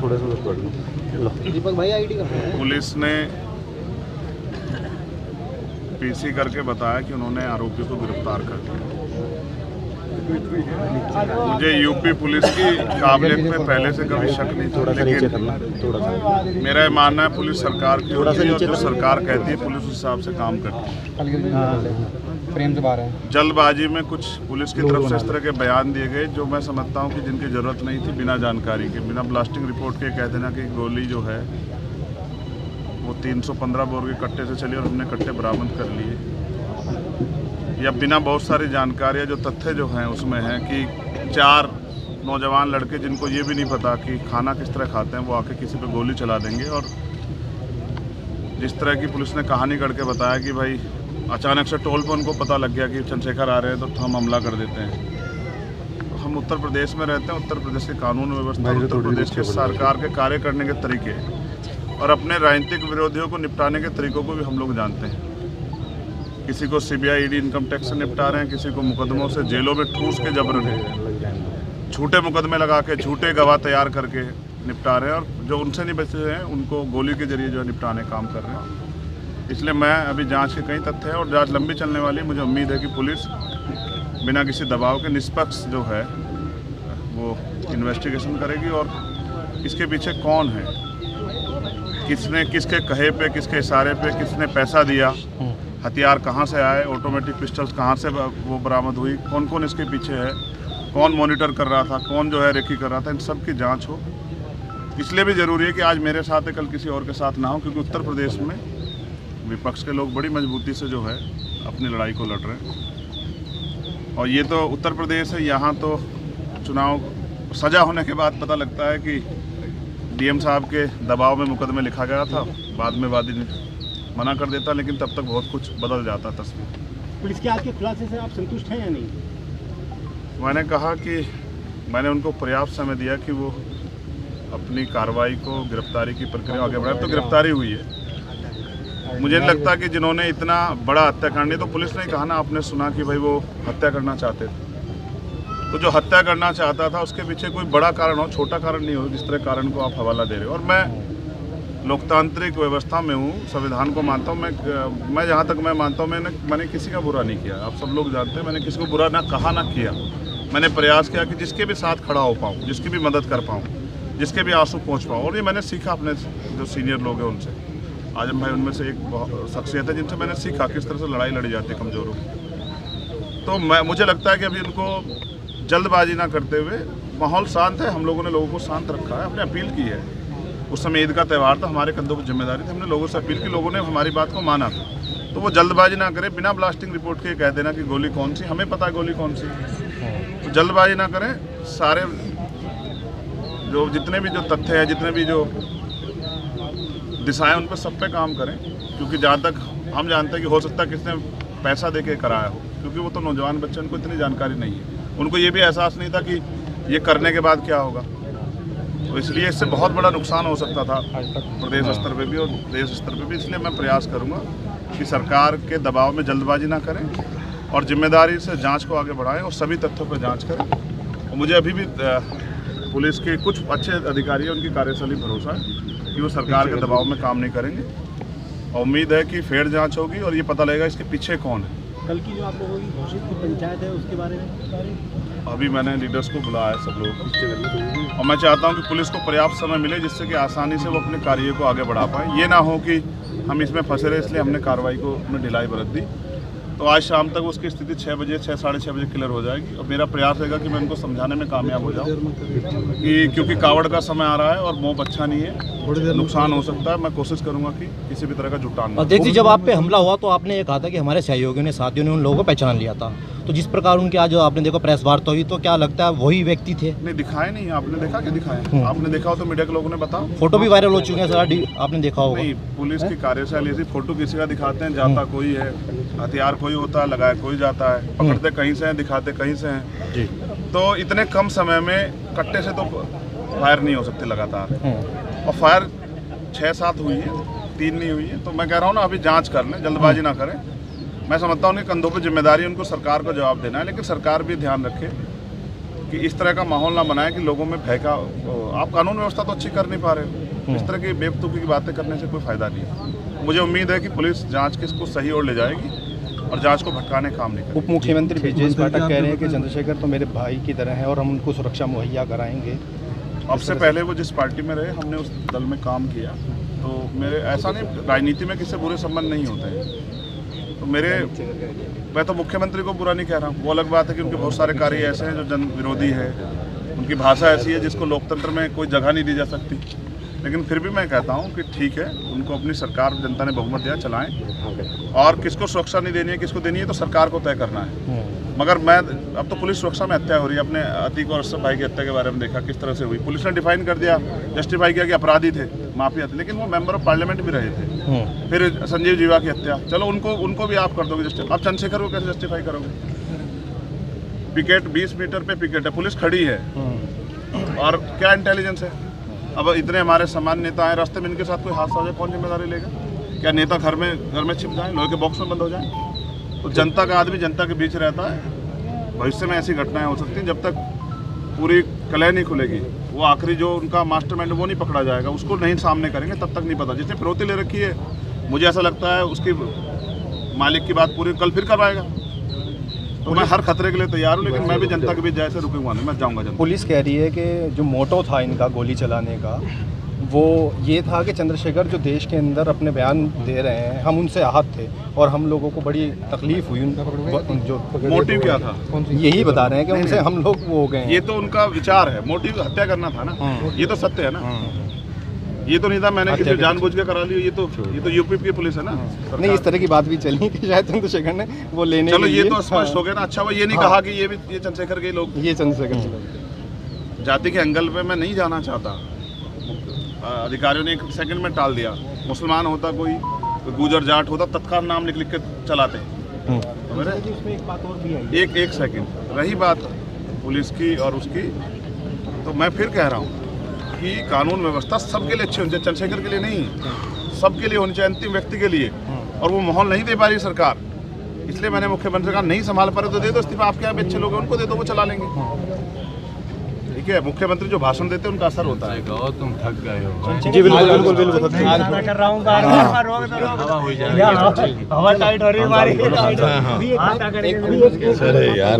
थोड़ा सा पढ़ लो। दीपक भाई आईडी का पुलिस ने पीसी करके बताया कि उन्होंने आरोपी को गिरफ्तार कर लिया। मुझे यूपी पुलिस की काबिलियत में पहले से कभी शक नहीं था, लेकिन मेरा मानना है पुलिस सरकार की होती है और जो सरकार कहती है पुलिस उस हिसाब से काम करती है। जल्दबाजी में कुछ पुलिस की तरफ से इस तरह के बयान दिए गए जो मैं समझता हूं कि जिनकी ज़रूरत नहीं थी, बिना जानकारी के, बिना ब्लास्टिंग रिपोर्ट के कह देना कि गोली जो है वो 315 बोर के कट्टे से चली और हमने कट्टे बरामद कर लिए, या बिना बहुत सारी जानकारियाँ जो तथ्य जो हैं उसमें हैं कि 4 नौजवान लड़के जिनको ये भी नहीं पता कि खाना किस तरह खाते हैं वो आके किसी पे गोली चला देंगे। और जिस तरह की पुलिस ने कहानी करके बताया कि भाई अचानक से टोल पर उनको पता लग गया कि चंद्रशेखर आ रहे हैं तो हम हमला कर देते हैं। तो हम उत्तर प्रदेश में रहते हैं, उत्तर प्रदेश के कानून व्यवस्था, उत्तर प्रदेश के सरकार के कार्य करने के तरीके और अपने राजनीतिक विरोधियों को निपटाने के तरीकों को भी हम लोग जानते हैं। किसी को सीबीआई ईडी इनकम टैक्स से निपटा रहे हैं, किसी को मुकदमों से जेलों में ठूस के जबरन झूठे मुकदमे लगा के झूठे गवाह तैयार करके निपटा रहे हैं, और जो उनसे नहीं बचे हैं उनको गोली के जरिए जो है निपटाने काम कर रहे हैं। इसलिए मैं अभी जांच के कई तथ्य हैं और जांच लंबी चलने वाली है। मुझे उम्मीद है कि पुलिस बिना किसी दबाव के निष्पक्ष जो है वो इन्वेस्टिगेशन करेगी और इसके पीछे कौन है, किसने किसके कहे पे, किसके इशारे पे, किसने पैसा दिया, हथियार कहाँ से आए, ऑटोमेटिक पिस्टल्स कहाँ से वो बरामद हुई, कौन कौन इसके पीछे है, कौन मॉनिटर कर रहा था, कौन जो है रेकी कर रहा था, इन सब की जांच हो। इसलिए भी ज़रूरी है कि आज मेरे साथ है, कल किसी और के साथ ना हो, क्योंकि उत्तर प्रदेश में विपक्ष के लोग बड़ी मजबूती से जो है अपनी लड़ाई को लड़ रहे हैं। और ये तो उत्तर प्रदेश है, यहाँ तो चुनाव सजा होने के बाद पता लगता है कि डीएम साहब के दबाव में मुकदमे लिखा गया था, बाद में वादी मना कर देता, लेकिन तब तक बहुत कुछ बदल जाता तस्वीर। पुलिस के आज के खुलासे से आप संतुष्ट हैं या नहीं? मैंने कहा कि मैंने उनको पर्याप्त समय दिया कि वो अपनी कार्रवाई को, गिरफ्तारी की प्रक्रिया आगे बढ़ाए, तो गिरफ्तारी हुई है। मुझे नहीं लगता कि जिन्होंने इतना बड़ा हत्याकांड, तो पुलिस ने कहा ना, आपने सुना कि भाई वो हत्या करना चाहते थे, तो जो हत्या करना चाहता था उसके पीछे कोई बड़ा कारण हो, छोटा कारण नहीं हो, जिस तरह कारण को आप हवाला दे रहे हो। और मैं लोकतांत्रिक व्यवस्था में हूँ, संविधान को मानता हूँ। मैं जहाँ तक मैं मानता हूँ मैंने किसी का बुरा नहीं किया, आप सब लोग जानते हैं। मैंने किसी को बुरा ना कहा ना किया। मैंने प्रयास किया कि जिसके भी साथ खड़ा हो पाऊँ, जिसकी भी मदद कर पाऊँ, जिसके भी आंसू पहुँच पाऊँ। और ये मैंने सीखा अपने जो सीनियर लोग हैं उनसे। आजम भाई उनमें से एक शख्सियत है जिनसे मैंने सीखा किस तरह से लड़ाई लड़ी जाती है कमज़ोरों की। तो मुझे लगता है कि अभी इनको जल्दबाजी ना करते हुए, माहौल शांत है, हम लोगों ने लोगों को शांत रखा है, हमने अपील की है। उस समय ईद का त्यौहार था, हमारे कंधों पर जिम्मेदारी थी, हमने लोगों से अपील की, लोगों ने हमारी बात को माना था। तो वो जल्दबाजी ना करें, बिना ब्लास्टिंग रिपोर्ट के कह देना कि गोली कौन सी, हमें पता है गोली कौन सी। तो जल्दबाजी ना करें, सारे जो जितने भी जो तथ्य हैं, जितने भी जो दिशाएं, उन पर सब पे काम करें। क्योंकि जहाँ तक हम जानते हैं कि हो सकता है किसने पैसा दे के कराया हो, क्योंकि वो तो नौजवान बच्चे, उनको इतनी जानकारी नहीं है, उनको ये भी एहसास नहीं था कि ये करने के बाद क्या होगा। तो इसलिए इससे बहुत बड़ा नुकसान हो सकता था प्रदेश स्तर पे भी और देश स्तर पे भी। इसलिए मैं प्रयास करूंगा कि सरकार के दबाव में जल्दबाजी ना करें और जिम्मेदारी से जांच को आगे बढ़ाएं और सभी तथ्यों पर जांच करें। और मुझे अभी भी पुलिस के कुछ अच्छे अधिकारी हैं, उनकी कार्यशैली भरोसा है कि वो सरकार के दबाव में काम नहीं करेंगे। और उम्मीद है कि फेयर जाँच होगी और ये पता लगेगा इसके पीछे कौन है। कल की जो आप लोगों की घोषित पंचायत है उसके बारे में अभी मैंने लीडर्स को बुलाया है, सब लोग, और मैं चाहता हूं कि पुलिस को पर्याप्त समय मिले जिससे कि आसानी से वो अपने कार्य को आगे बढ़ा पाए। ये ना हो कि हम इसमें फंसे रहे, इसलिए हमने कार्रवाई को में ढिलाई बरत दी। तो आज शाम तक उसकी स्थिति 6 बजे, 6 साढ़े 6 बजे क्लियर हो जाएगी। और मेरा प्रयास रहेगा कि मैं उनको समझाने में कामयाब हो जाऊँ कि क्योंकि कावड़ का समय आ रहा है और मोह अच्छा नहीं है, नुकसान हो सकता है। मैं कोशिश करूंगा कि किसी भी तरह का जुटान। और देखिए, जब आप पे हमला हुआ तो आपने ये कहा था कि हमारे सहयोगियों ने, साथियों ने उन लोगों को पहचान लिया था, तो जिस प्रकार उनके आज आपने देखो प्रेस वार्ता हुई, तो क्या लगता है वही व्यक्ति थे? नहीं, दिखाए नहीं। आपने देखा कि दिखाए? आपने देखा हो तो मीडिया के लोगों ने बताओ। फोटो भी वायरल हो चुके हैं सर, आपने देखा होगा। नहीं, पुलिस की कार्यशैली ऐसी, फोटो किसी का दिखाते हैं, जाता कोई है, हथियार कोई होता है, लगाया कोई जाता है, पकड़ते कहीं से हैं, दिखाते कहीं से हैं जी। तो इतने कम समय में कट्टे से तो फायर नहीं हो सकते लगातार, और फायर 6-7 हुई है, 3 नहीं हुई है। तो मैं कह रहा हूँ ना, अभी जांच कर लें, जल्दबाजी ना करें। मैं समझता हूँ उनके कंधों पर जिम्मेदारी, उनको सरकार को जवाब देना है, लेकिन सरकार भी ध्यान रखे कि इस तरह का माहौल ना बनाए कि लोगों में भय का। आप कानून व्यवस्था तो अच्छी कर नहीं पा रहे हो, इस तरह की बेवकूफ़ी की बातें करने से कोई फ़ायदा नहीं है। मुझे उम्मीद है कि पुलिस जांच के इसको सही ओर ले जाएगी और जांच को भटकाने का काम नहीं करेगी। उप मुख्यमंत्री ब्रजेश पाठक कह रहे हैं कि चंद्रशेखर तो मेरे भाई की तरह है और हम उनको सुरक्षा मुहैया कराएंगे। अब से पहले वो जिस पार्टी में रहे, हमने उस दल में काम किया, तो मेरे ऐसा नहीं, राजनीति में किसी बुरे संबंध नहीं होते हैं। तो मैं तो मुख्यमंत्री को बुरा नहीं कह रहा हूँ, वो अलग बात है कि उनके बहुत सारे कार्य ऐसे हैं जो जन विरोधी है, उनकी भाषा ऐसी है जिसको लोकतंत्र में कोई जगह नहीं दी जा सकती। लेकिन फिर भी मैं कहता हूँ कि ठीक है, उनको अपनी सरकार, जनता ने बहुमत दिया, चलाएं। और किसको सुरक्षा नहीं देनी है, किसको देनी है, तो सरकार को तय करना है। मगर अब तो पुलिस सुरक्षा में हत्या हो रही है। अपने अतीक और अशरफ भाई की हत्या के बारे में देखा किस तरह से हुई। पुलिस ने डिफाइन कर दिया, जस्टिफाई किया कि अपराधी थे, माफिया थे, लेकिन वो मेंबर ऑफ पार्लियामेंट भी रहे थे। फिर संजीव जीवा की हत्या, चलो उनको भी आप कर दोगे जस्टिफाई, आप चंद्रशेखर को कैसे जस्टिफाई करोगे? पिकेट 20 मीटर पे पिकेट है, पुलिस खड़ी है, और क्या इंटेलिजेंस है? अब इतने हमारे सामान्य नेता हैं, रास्ते में इनके साथ कोई हादसा हो जाए, कौन जिम्मेदारी लेगा? क्या नेता घर में छिप जाए, लोहे के बॉक्स में बंद हो जाए? तो जनता का आदमी जनता के बीच रहता है। भविष्य में ऐसी घटनाएं हो सकती हैं, जब तक पूरी कलह नहीं खुलेगी, वो आखिरी जो उनका मास्टरमाइंड वो नहीं पकड़ा जाएगा, उसको नहीं सामने करेंगे, तब तक नहीं पता। जिसने फिरौती ले रखी है, मुझे ऐसा लगता है उसकी मालिक की बात पूरी कल फिर करवाएगा। तो मैं हर खतरे के लिए तैयार हूँ, लेकिन मैं भी जनता के बीच जैसे रुकूंगा नहीं, मैं जाऊँगा जनता। पुलिस कह रही है कि जो मोटो था इनका गोली चलाने का, वो ये था कि चंद्रशेखर जो देश के अंदर अपने बयान दे रहे हैं, हम उनसे आहत थे और हम लोगों को बड़ी तकलीफ हुई। जो मोटिव क्या था, यही बता रहे हैं कि उनसे हम लोग वो हो गए। ये तो उनका विचार है, मोटिव हत्या करना था ना, ये तो सत्य है ना। ये तो नहीं था मैंने किसी जानबूझ के करा लिया, ये तो यूपी की पुलिस है ना। नहीं, इस तरह की बात भी चली कि शायद चंद्रशेखर ने वो लेने, चलो ये तो स्पष्ट हो गया ना। अच्छा, वो ये नहीं कहा कि ये चंद्रशेखर के लोग, ये चंद्रशेखर जाति के एंगल पे मैं नहीं जाना चाहता। अधिकारियों ने 1 सेकंड में टाल दिया। मुसलमान होता कोई गुजर जाट होता, तत्काल नाम लिख के चलाते हैं। तो मेरे एक बात और भी आई, एक सेकंड रही बात पुलिस की और उसकी, तो मैं फिर कह रहा हूँ कि कानून व्यवस्था सबके लिए अच्छी होनी चाहिए, चंद्रशेखर के लिए नहीं, सबके लिए होनी चाहिए, अंतिम व्यक्ति के लिए। और वो माहौल नहीं दे पा रही सरकार, इसलिए मैंने मुख्यमंत्री का नहीं संभाल पा रहे तो दे दो इस्तीफा। आपके यहाँ भी अच्छे लोग हैं, उनको दे दो, वो चला लेंगे। ठीक है, मुख्यमंत्री जो भाषण देते हैं उनका असर होता है। तुम थक गए हो जी, बिल्कुल बिल्कुल बिल्कुल कर रहा हूँ, हवा टाइट हो रही है हमारी। अरे यार